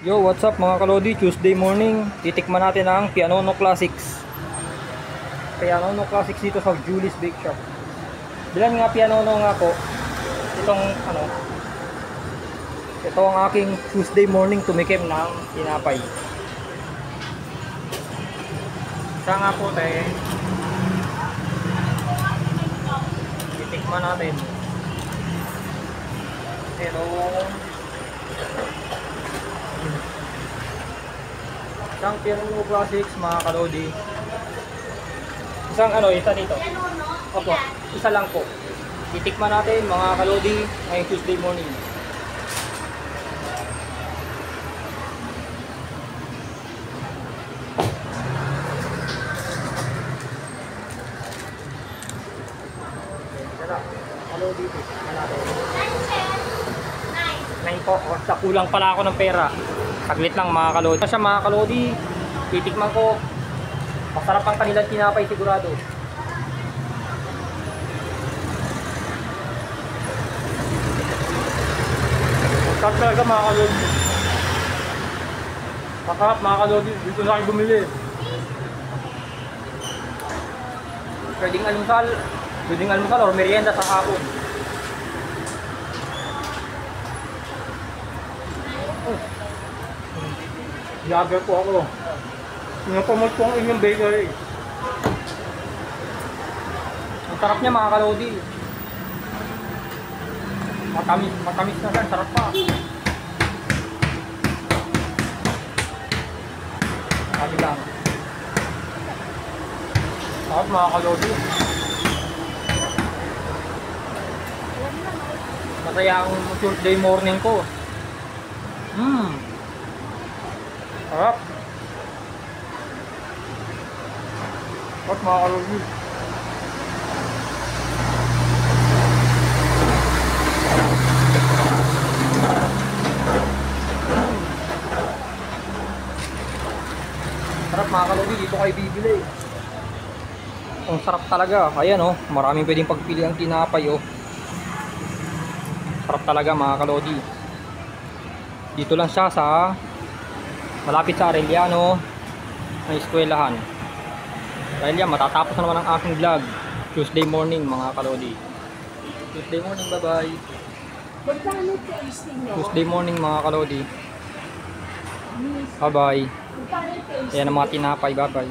Yo, what's up mga kalodi? Tuesday morning, titikman natin ang Pianono Classics. Pianono Classics dito sa Julie's Bake Shop. Bilan nga Pianono nga po. Ito ang aking Tuesday morning tumikim ng tinapay. Isa nga po titikman natin. Pero isang Pianono Classics mga kalodi. Isa dito. Opo, isa lang po. Titikman natin mga kalodi ngayong Tuesday morning. Kalodi, titikman natin. Ngayon po, kulang pala ako ng pera. Saglit lang mga kalodi. Siya mga kalodi, titikman ko. Masarap ang kanilang tinapay sigurado. Masarap talaga mga kalodi. Masarap mga kalodi. Dito na kayo bumili. Pwedeng almusal or merienda sa hapon. Vlogger po ako. Pinapromote ko ang inyong bakery. Ang sarap niya mga kalodi. Matamis na yan, sarap pa. Sabi lang. Sarap mga kalodi. Masaya ang Tuesday morning ko. Sarap. Sarap mga kalodi. Sarap mga kalodi, dito kayo bibili. Ang sarap talaga. Ayan oh, maraming pwedeng pagpili ang tinapay oh. Sarap talaga mga kalodi. Dito lang siya sa malapit sa Arellano ng eskwelahan. Dahil yan, matatapos na naman ang aking vlog. Tuesday morning mga kalodi. Tuesday morning, bye bye. Tuesday morning mga kalodi. Bye bye. Ayan ang mga tinapay, bye bye.